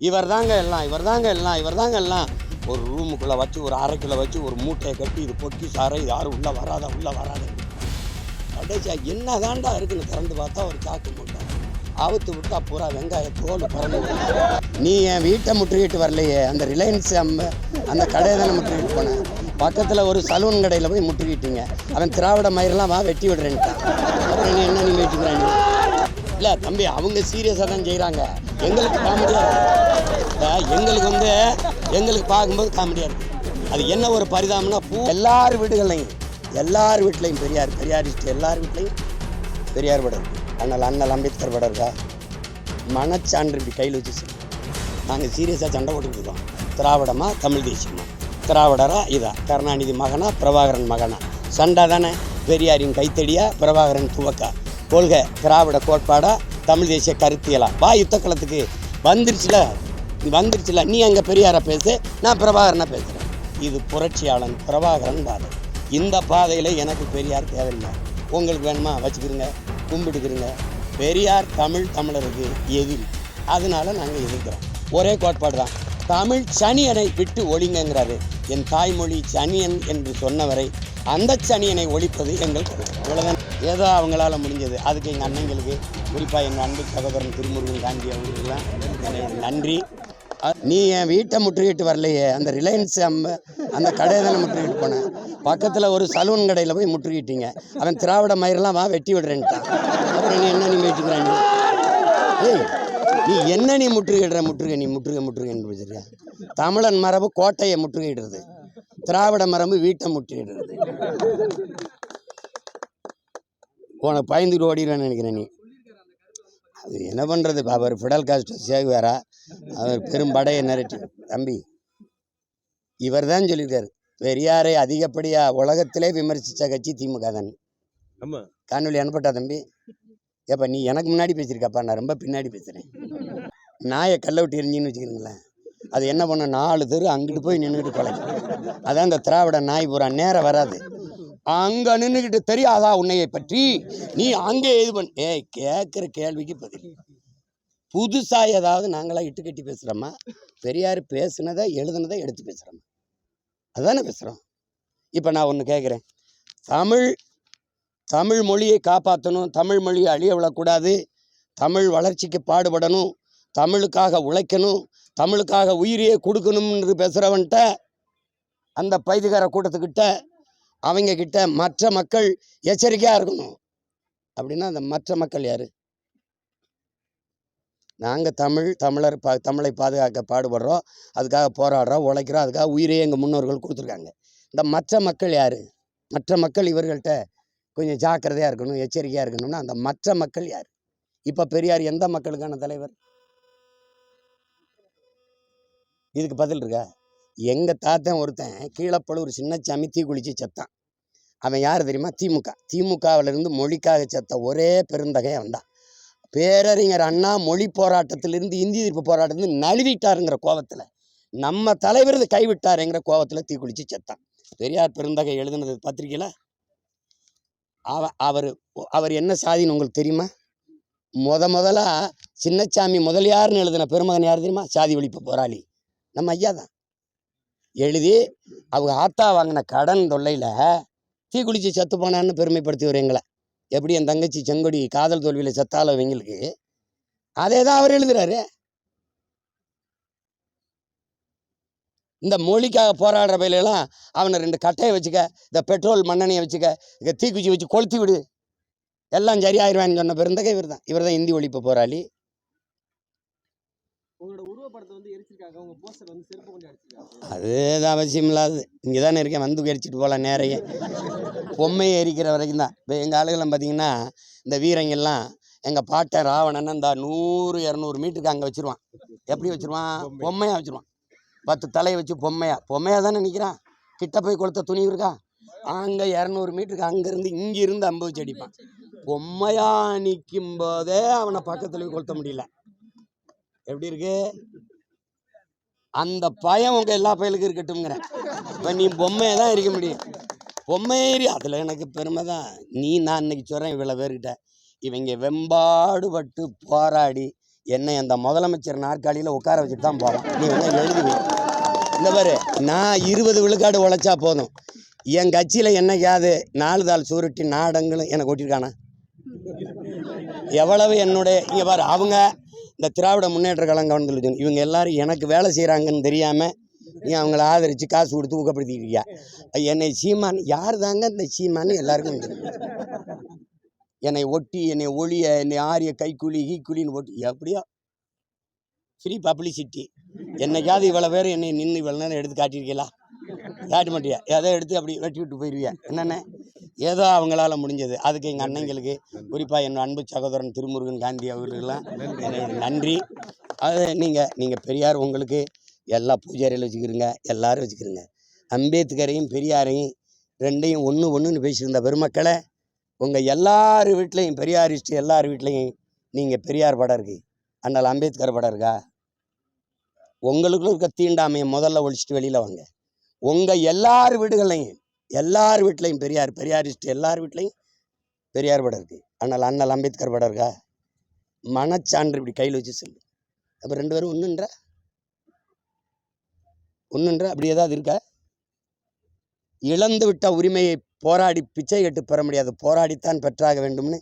இவர் தாங்க எல்லாம், இவர் தாங்க எல்லாம், இவர் தாங்க எல்லாம். ஒரு ரூமுக்குள்ளே வச்சு, ஒரு அறைக்குள்ளே வச்சு, ஒரு மூட்டையை கட்டி, இது பொக்கி சாரை, யாரும் உள்ளே வராத கடைசியா என்ன தாண்டா இருக்குன்னு திறந்து பார்த்தா ஒரு சாக்கு மூட்டை. அவுத்து விட்டா பூரா வெங்காய தோல் பறந்து. நீ என் வீட்டை முற்றுகிட்டு வரலையே, அந்த ரிலையன்ஸ் அந்த கடையை தானே முற்றுகிட்டு போனேன். பக்கத்தில் ஒரு சலூன் கடையில் போய் முற்றுகிட்டீங்க. அவன் திராவிட மயிரெல்லாம் வெட்டி விடுறேன்ட்டான். அப்புறம் நீ என்ன நீங்கள் வச்சுக்கிறேன்? இல்லை தம்பி, அவங்க சீரியஸாக தான் செய்கிறாங்க. எங்களுக்கு காமெடியாக இருக்குது. எங்களுக்கு பார்க்கும்போது காமெடியாக இருக்குது. அது என்ன ஒரு பரிதாபம்னா, எல்லார் வீட்லையும் பெரியாரிஸ்ட் எல்லார் வீட்லையும் பெரியார் படம் இருக்குது. அண்ணல் அம்பேத்கர் படம் இருக்கா? மனச்சான்று இப்படி கையில் வச்சு நாங்கள் சீரியஸாக சண்டை போட்டுருக்கோம். திராவிடமா தமிழ் தேசியமா? திராவிடரா இதா? கருணாநிதி மகனா பிரபாகரன் மகனா? சண்டை தானே. பெரியாரின் கைத்தடியா பிரபாகரன் துவக்கா? கொள்கை திராவிட கோட்பாடா தமிழ் தேசிய கருத்தியலா? வா யுத்த களத்துக்கு. வந்துருச்சுல. நீ அங்கே பெரியாரை பேசு, நான் பிரபாகரனை பேசுகிறேன். இது புரட்சியாளன் பிரபாகரன் பாதை. இந்த பாதையில் எனக்கு பெரியார் தேவையில்லை. உங்களுக்கு வேணுமா வச்சுக்கிறீங்க, கும்பிட்டுக்கிறீங்க. பெரியார் தமிழருக்கு எதிரி. அதனால நாங்கள் எதிர்க்கிறோம். ஒரே கோட்பாடு தான். தமிழ் சனியனை விட்டு ஒழிங்கிறாரு. என் தாய்மொழி சனியன் என்று சொன்னவரை அந்த சனியனை ஒழிப்பது எங்கள் இவ்வளோதான். ஏதோ அவங்களால முடிஞ்சது. அதுக்கு எங்கள் அண்ணங்களுக்கு, குறிப்பாக எங்கள் அன்பு சகோதரன் திருமுருகன் காந்தி அவங்களுக்குலாம் நன்றி. நீ என் வீட்டை முற்றுகிட்டு வரலையே, அந்த ரிலையன்ஸ் அந்த கடையை தானே முற்றுகிட்டு போனேன். பக்கத்தில் ஒரு சலூன் கடையில் போய் முற்றுகிட்டீங்க. அவன் திராவிட மயிரெல்லாம் வெட்டி விடுறேன்ட்டான். அப்புறம் நீ என்ன நீங்கள் வச்சுக்கிறாங்க? ஏய், நீ என்ன நீ முற்றுகைன்னு பேசுறியா? தமிழன் மரபு கோட்டையை முற்றுகையிடுறது, திராவிட மரபு வீட்டை முற்றுகையிடுறது. உனக்கு பயந்துட்டு ஓடிடுவேன்னு நினைக்கிறேன் நீ. அது என்ன பண்ணுறது? அவர் ஃபிடல் காஸ்ட்ரோ சேகுவேரா, அவர் பெரும்படையை நிரட்டி. தம்பி, இவர் தான் சொல்லியிருக்காரு, பெரியாரை அதிகப்படியாக உலகத்திலே விமர்சித்த கட்சி திமுக தான். காணொலி அனுப்பட்டா தம்பி? ஏப்பா நீ எனக்கு முன்னாடி பேசியிருக்காப்பா, நான் ரொம்ப பின்னாடி பேசுகிறேன். நாயை கல்லை விட்டு எரிஞ்சின்னு வச்சுக்கிறீங்களேன், அது என்ன பண்ண 4 தெரு அங்கிட்டு போய் நின்றுக்கிட்டு கொலைக்கும். அதான் இந்த திராவிட நாய் பூரா நேரம் வராது. அங்கே நின்றுக்கிட்டு தெரியாதா உன்னையை பற்றி, நீ அங்கே இது பண்ண கேட்குற கேள்விக்கு பதில். புதுசாக ஏதாவது நாங்களாம் இட்டு கட்டி பேசுகிறோமா? பெரியார் பேசுனதை எழுதுனதை எடுத்து பேசுகிறோமா? அதுதானே பேசுகிறோம். இப்போ நான் ஒன்று கேட்குறேன். தமிழ் மொழியை காப்பாற்றணும், தமிழ் மொழியை அழிய விடக்கூடாது, தமிழ் வளர்ச்சிக்கு பாடுபடணும், தமிழுக்காக உழைக்கணும், தமிழுக்காக உயிரியே கொடுக்கணும்னு பேசுகிறவன்ட்ட, அந்த பைதிகார கூட்டத்துக்கிட்ட, அவங்க கிட்ட மற்ற மக்கள் எச்சரிக்கையாக இருக்கணும். அப்படின்னா அந்த மற்ற மக்கள் யார்? நாங்கள் தமிழை பாதுகாக்க பாடுபடுறோம், அதுக்காக போராடுறோம், உழைக்கிறோம், அதுக்காக உயிரையே எங்கள் முன்னோர்கள் கொடுத்துருக்காங்க. இந்த மற்ற மக்கள் யார்? மற்ற மக்கள் இவர்கள்ட்ட கொஞ்சம் ஜாக்கிரதையாக இருக்கணும், எச்சரிக்கையாக இருக்கணும்னா அந்த மற்ற மக்கள் யார்? இப்போ பெரியார் எந்த மக்களுக்கான தலைவர்? இதுக்கு பதில் இருக்கா? எங்கள் தாத்தன் ஒருத்தன் கீழப்பழூர் சின்னச்சாமி தீக்குளிச்சு செத்தான். அவன் யார் தெரியுமா? திமுகவிலிருந்து மொழிக்காக செத்த ஒரே பெருந்தகை அவன் தான். பேரறிஞர் அண்ணா மொழி போராட்டத்திலிருந்து, இந்தி எதிர்ப்பு போராட்டத்திலிருந்து நழுவிட்டாருங்கிற கோபத்தில், நம்ம தலைவர் கைவிட்டாருங்கிற கோபத்தில் தீக்குளிச்சு செத்தான். பெரியார் பெருந்தகை எழுதுனது பத்திரிக்கையில். அவர் என்ன சாதின்னு உங்களுக்கு தெரியுமா? முதலா சின்னச்சாமி முதலியார்னு எழுதின பெருமகன் யார் தெரியுமா? சாதி ஒழிப்பு போராளி நம்ம ஐயா தான். எழுதி அவங்க ஆத்தா வாங்கின கடன் தொல்லையில் தீக்குளிச்சு செத்து போனான்னு பெருமைப்படுத்தி எங்களை. எப்படி என் தங்கச்சி செங்கொடி காதல் தோல்வியில் செத்தாலும் இவங்களுக்கு அதே தான் அவர் எழுதுறாரு. இந்த மொழிக்காக போராடுற பயிலெல்லாம் அவனை 2 கட்டையை வச்சுக்க, இந்த பெட்ரோல் மண்ணெண்ணையை வச்சுக்க, இங்கே தீக்குச்சி வச்சு கொளுத்தி விடு, எல்லாம் சரியாயிருவான்னு சொன்ன பெருந்தகை இவர் தான். இவர் தான் இந்தி ஒழிப்பு போராளி. அது அவசியம் இல்லாது. இங்கே தானே இருக்கேன், வந்து எரிச்சிட்டு போகலாம் நேரையே. பொம்மையை எரிக்கிற வரைக்கும் தான். இப்போ எங்கள் ஆளுகள்லாம் பார்த்தீங்கன்னா, இந்த வீரங்கெல்லாம் எங்கள் பாட்டை ராவணன் இந்த 100-200 மீட்டருக்கு அங்கே வச்சுருவான். எப்படி வச்சுருவான்? பொம்மையாக வச்சுருவான். 10 தலையை வச்சு பொம்மையாக தானே நிற்கிறான். கிட்ட போய் கொளுத்த துணி இருக்கா? அங்கே 200 மீட்டருக்கு அங்கேருந்து இங்கிருந்து அம்பு வச்சு அடிப்பான். பொம்மையாக நிற்கும் போதே அவனை பக்கத்தில் கொளுத்த முடியல. எப்படி இருக்கு? அந்த பயம் உங்கள் எல்லா பயலுக்கும் இருக்கட்டும்ங்கிறேன். இப்போ நீ பொம்மையை தான் எரிக்க முடியும். பொம்மையை ஏறி அதில் எனக்கு பெருமை தான். நான் இன்னைக்கு சொல்கிறேன் இவ்வளோ பேர்கிட்ட, இவங்க வெம்பாடுபட்டு போராடி என்னை அந்த முதலமைச்சர் நாற்காலியில் உட்கார வச்சுட்டு தான் போவேன். நீ வேணா எழுதுவி. இந்த பாரு, நான் 20 விழுக்காடு உழைச்சா போதும். என் கட்சியில் என்னைக்காவது 4 தாள் சுருட்டி நாடங்களும் எனக்கு ஒட்டியிருக்கானா? எவ்வளவு என்னுடைய இங்கே பாரு, அவங்க இந்த திராவிட முன்னேற்ற கழகம் கவர்ந்து இவங்க எல்லாரும் எனக்கு வேலை செய்கிறாங்கன்னு தெரியாமல் நீ அவங்கள ஆதரித்து காசு கொடுத்து ஊக்கப்படுத்திட்டு இருக்கியா. என்னை சீமான் யார் தாங்க இந்த சீமான்னு எல்லாருக்கும் தெரியும். என்னை ஒட்டி, என்னை ஒளிய, என்னை ஆரிய கைக்கூலி கீக்கூலின்னு போட்டு எப்படியோ ஃப்ரீ பப்ளிசிட்டி. என்னைக்காவது இவ்வளோ பேர் என்னை நின்று இவ்வளோ நேரம் எடுத்து காட்டியிருக்கீங்களா? காட்ட மாட்டியா? ஏதோ எடுத்து அப்படி வெட்டி விட்டு போயிடுவியா? என்னென்ன ஏதோ அவங்களால முடிஞ்சது. அதுக்கு எங்கள் அண்ணங்களுக்கு, குறிப்பாக என் அன்பு சகோதரன் திருமுருகன் காந்தி அவர்களுக்கெல்லாம் என்னோட நன்றி. அது நீங்கள் பெரியார் உங்களுக்கு எல்லா பூஜாரியில் வச்சுக்கிறீங்க, எல்லாரும் வச்சுக்கிறீங்க. அம்பேத்கரையும் பெரியாரையும் ரெண்டையும் ஒன்றுன்னு பேசியிருந்த பெருமக்களை உங்கள் எல்லார் வீட்லேயும் பெரியாரிஸ்ட்டு எல்லார் வீட்லேயும் நீங்கள் பெரியார் படம் இருக்கு, அதனால் அம்பேத்கர் படம் இருக்கா? உங்களுக்குள்ள இருக்க தீண்டாமையை முதல்ல ஒழிச்சிட்டு வெளியில் வாங்க. உங்கள் எல்லார் வீட்லையும் பெரியாரிஸ்ட்டு எல்லார் வீட்லையும் பெரியார் படம் இருக்குது, அதனால் அண்ணல் அம்பேத்கர் படம் இருக்கா? மனச்சான்று இப்படி கையில் வச்சு சொல்லு. அப்போ 2 பேரும் ஒன்றுன்ற அப்படி ஏதாவது இருக்கா? இழந்து விட்ட உரிமையை போராடி பிச்சை கட்டு பெற முடியாது, போராடித்தான் பெற்றாக வேண்டும்னு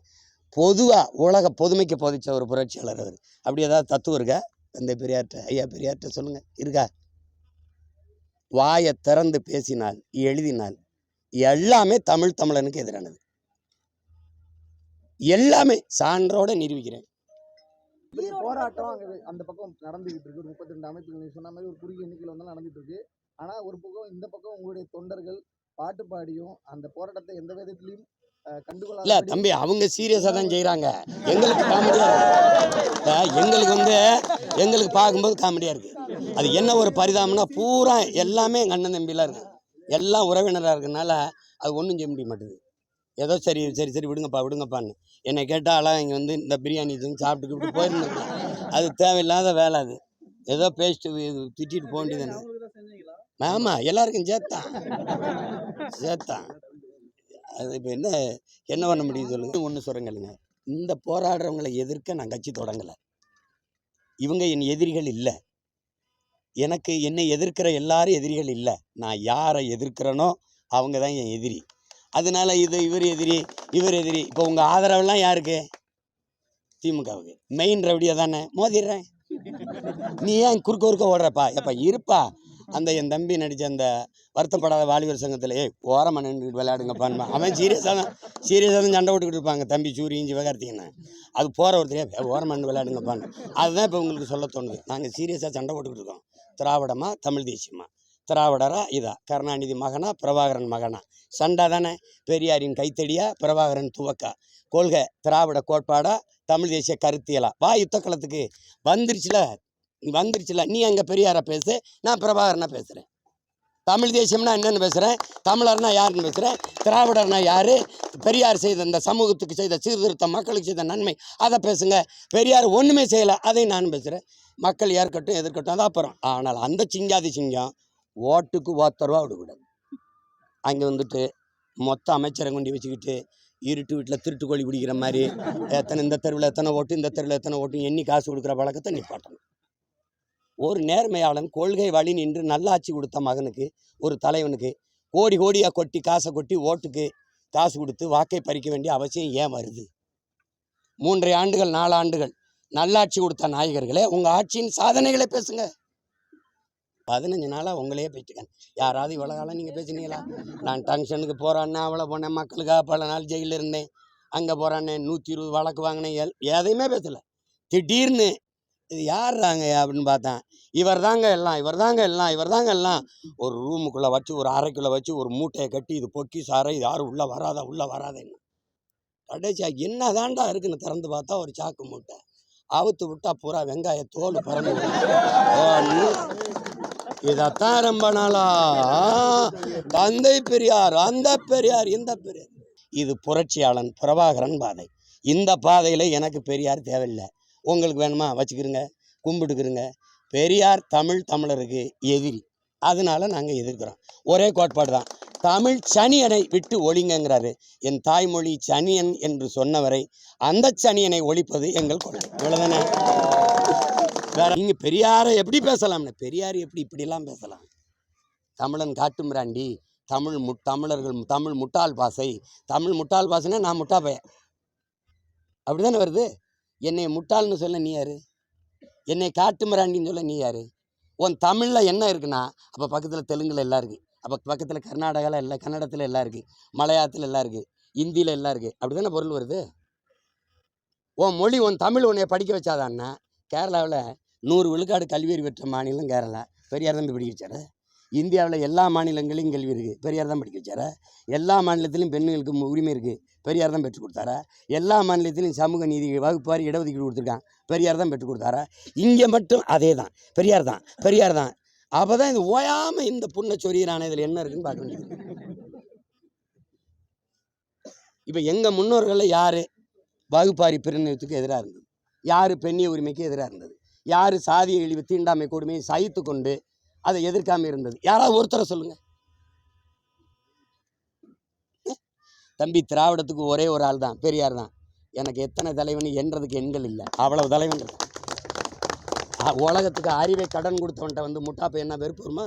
பொதுவாக உலக பொதுமைக்கு போதிச்ச ஒரு புரட்சியாளர் அவர். அப்படி ஏதாவது தத்துவம் இருக்கா? அந்த பெரியார்கிட்ட, ஐயா பெரியார்கிட்ட சொல்லுங்கள், இருக்கா? வாயை திறந்து பேசினால், எழுதினால் எல்லாமே தமிழனுக்கு எதிரானது. எல்லாமே சான்றோட நிரூபிக்கிறேன். போராட்டம் அந்த பக்கம் நடந்துகிட்டு இருக்கு. 32 அமைப்புகள் நீங்க சொன்ன மாதிரி ஒரு குறுகிய எண்ணிக்கையில் வந்து நடந்துட்டு இருக்கு. ஆனா ஒரு பக்கம் இந்த பக்கம் உங்களுடைய தொண்டர்கள் பாட்டு பாடியும் அந்த போராட்டத்தை எந்த விதத்திலையும் கண்டுகொள்ள இல்ல தம்பி, அவங்க சீரியஸா தான் செய்யறாங்க. எங்களுக்கு காமெடியா இருக்கு. எங்களுக்கு பார்க்கும்போது காமெடியா இருக்கு. அது என்ன ஒரு பரிதாபம்னா, பூரா எல்லாமே எங்கள் அண்ணன் தம்பிலாம் இருக்கு, எல்லாம் உறவினராக இருக்கனால அது ஒன்றும் செய்ய முடிய மாட்டேது. ஏதோ சரி விடுங்கப்பான்னு என்னை கேட்டாலாம் இங்கே வந்து இந்த பிரியாணி இதுன்னு சாப்பிட்டுக்கிட்டு போயிருந்துருக்கு. அது தேவையில்லாத வேலை. அது ஏதோ பேசிட்டு திட்டிட்டு போக வேண்டியது. ஆமாம், எல்லாருக்கும் சேர்த்தான். அது இப்போ என்ன பண்ண முடியும் சொல்லுங்க? ஒன்று சொல்கிறேங்க, இந்த போராடுறவங்களை எதிர்க்க நான் கட்சி தொடங்கலை. இவங்க என் எதிரிகள் இல்லை. எனக்கு என்னை எதிர்க்கிற எல்லாரும் எதிரிகள் இல்லை. நான் யாரை எதிர்க்கிறேனோ அவங்க தான் என் எதிரி. அதனால இவர் எதிரி. இப்போ உங்கள் ஆதரவெல்லாம் யாருக்கு? திமுகவுக்கு. மெயின் ரவுடியா தானே, மோதிடுறேன். நீ ஏன் குறுக்க ஓடுறப்பா? எப்பா இருப்பா. அந்த என் தம்பி நடித்த அந்த வருத்தப்படாத வாலிபர் சங்கத்தில் ஓரமாக நின்று விளையாடுங்கப்பான்னு அவன் சீரியஸாக தான் சண்டை போட்டுக்கிட்டு இருப்பாங்க. தம்பி சூரியன் சிவகார்த்திகேயன் அது போகிற ஒருத்தரையா ஓரமாக விளையாடுங்கப்பான்னு. அதுதான் இப்போ உங்களுக்கு சொல்ல தோணுது. நாங்கள் சீரியஸாக சண்டை போட்டுக்கிட்டு இருக்கோம். திராவிடமா தமிழ் தேசியமா? திராவிடரா இதா? கருணாநிதி மகனா பிரபாகரன் மகனா? சண்டை தானே. பெரியாரின் கைத்தடியா பிரபாகரன் துவக்கா? கொள்கை திராவிட கோட்பாடா தமிழ் தேசிய கருத்தியலா? வா யுத்த களத்துக்கு. வந்துருச்சுல. நீ அங்கே பெரியாரை பேசு, நான் பிரபாகரனா பேசுகிறேன். தமிழ் தேசியம்னா என்னென்னு பேசுகிறேன், தமிழர்னா யாருன்னு பேசுகிறேன், திராவிடர்னா யார், பெரியார் செய்த இந்த சமூகத்துக்கு செய்த சீர்திருத்தம், மக்களுக்கு செய்த நன்மை அதை பேசுங்க. பெரியார் ஒன்றுமே செய்யலை, அதையும் நானும் பேசுகிறேன். மக்கள் ஏற்கட்டும் எதிர்க்கட்டும், அது அப்புறம். ஆனால் அந்த சிங்காதி சிங்கம் ஓட்டுக்கு ரூபா விடக்கூடாது. அங்கே வந்துட்டு மொத்த அமைச்சரை கொண்டு வச்சுக்கிட்டு இருட்டு வீட்டில் திருட்டுக்கோழி பிடிக்கிற மாதிரி இந்த தெருவில் எத்தனை ஓட்டு, இந்த தெருவில் எத்தனை ஓட்டு எண்ணி காசு கொடுக்குற பழக்கத்தை நிப்பாட்டணும். ஒரு நேர்மையாளன் கொள்கை வழி நின்று நல்லாட்சி கொடுத்த மகனுக்கு, ஒரு தலைவனுக்கு கோடியாக கொட்டி காசை கொட்டி ஓட்டுக்கு காசு கொடுத்து வாக்கை பறிக்க வேண்டிய அவசியம் ஏன் வருது? 3 ஆண்டுகள் 4 ஆண்டுகள் நல்லாட்சி கொடுத்த நாயகர்களே, உங்கள் ஆட்சியின் சாதனைகளை பேசுங்க. 15 நாளாக உங்களையே பேசிட்டுக்கேன். யாராவது இவ்வளோ காலம் நீங்கள் பேசுனீங்களா? நான் டங்ஷனுக்கு போகிறான்னே, அவ்வளோ போனேன், மக்களுக்காக பல நாள் ஜெயிலில் இருந்தேன், அங்கே போகிறானே 120 வழக்கு வாங்கினேன், எதையுமே பேசலை. திடீர்னு இது யாருறாங்க அப்படின்னு பார்த்தேன், இவர் தாங்க எல்லாம். ஒரு ரூமுக்குள்ளே வச்சு, ஒரு அறைக்குள்ளே வச்சு ஒரு மூட்டையை கட்டி, இது பொக்கி சாரை, இது யாரும் உள்ளே வராதேன்னு. கடைசியாக என்ன தாண்டா இருக்குன்னு திறந்து பார்த்தா ஒரு சாக்கு மூட்டை. அவுத்து விட்டா பூரா வெங்காய தோல் பறந்து. இதைத்தான் ரொம்ப நாளா தந்தை பெரியார், அந்த பெரியார், இந்த பெரியார். இது புரட்சியாளன் பிரபாகரன் பாதை. இந்த பாதையில் எனக்கு பெரியார் தேவையில்லை. உங்களுக்கு வேணுமா வச்சுக்கிறங்க, கும்பிட்டுக்கிறங்க. பெரியார் தமிழருக்கு எதிரி, அதனால நாங்கள் எதிர்க்கிறோம். ஒரே கோட்பாடு தான், தமிழ் சனியனை விட்டு ஒழிங்கிறாரு. என் தாய்மொழி சனியன் என்று சொன்னவரை அந்த சனியனை ஒழிப்பது எங்கள் கொள்கை. இவ்வளவுதானே. வேற நீங்க பெரியாரை எப்படி பேசலாம்னு, பெரியார் எப்படி இப்படிலாம் பேசலாம்? தமிழன் காட்டுமிராண்டி, தமிழர்கள் தமிழ் முட்டாள் பாசை, தமிழ் முட்டாள் பாசைன்னா நான் முட்டா பையன், அப்படிதானே வருது. என்னை முட்டாள்னு சொல்ல நீ யாரு? என்னை காட்டுமிராண்டின்னு சொல்ல நீ யாரு? உன் தமிழில் என்ன இருக்குன்னா, அப்போ பக்கத்தில் தெலுங்குல எல்லாம் இருக்குது, அப்போ பக்கத்தில் கர்நாடகாவில் எல்லாம், கன்னடத்தில் எல்லாம் இருக்குது, மலையாளத்தில் எல்லாம் இருக்குது, இந்தியில் எல்லாம் இருக்குது, அப்படி தானே பொருள் வருது. உன் மொழி உன் தமிழ் உன்னை படிக்க வச்சாதான்னா, கேரளாவில் 100 விழுக்காடு கல்வி அறிவு பெற்ற மாநிலம் கேரளா, பெரியார் தான் படிக்க வச்சாரு. இந்தியாவில் எல்லா மாநிலங்களையும் கல்வி இருக்குது, பெரியார் தான் படிக்க வச்சாரு. எல்லா மாநிலத்திலையும் பெண்களுக்கு உரிமை இருக்குது, பெரியார் தான் பெற்றுக் கொடுத்தாரா. எல்லா மாநிலத்திலையும் சமூக நீதி வகுப்பாரி இடஒதுக்கீடு கொடுத்துருக்கான், பெரியார் தான் பெற்றுக் கொடுத்தாரா. இங்கே மட்டும் அதே தான், பெரியார் தான் பெரியார் தான். அப்போ தான் இது ஓயாமல் இந்த புண்ணை சொரியிறான, இதில் என்ன இருக்குன்னு பார்க்க வேண்டியது. இப்போ எங்கள் முன்னோர்களில் யார் வகுப்பாரி பிரிவினைத்துக்கு எதிராக இருந்தது? யார் பெண்ணிய உரிமைக்கு எதிராக இருந்தது? யார் சாதிய இழிவு தீண்டாமை கொடுமையை சகித்து கொண்டு அதை எதிர்க்காமல் இருந்தது? யாராவது ஒருத்தரை சொல்லுங்க. தம்பி, திராவிடத்துக்கு ஒரே ஒரு ஆள் தான், பெரியார் தான். எனக்கு எத்தனை தலைவன் என்றதுக்கு எண்கள் இல்லை, அவ்வளவு தலைவன். உலகத்துக்கு அறிவை கடன் கொடுத்தவன்ட்ட முட்டாப்பை என்ன வெறுப்பு வருமா?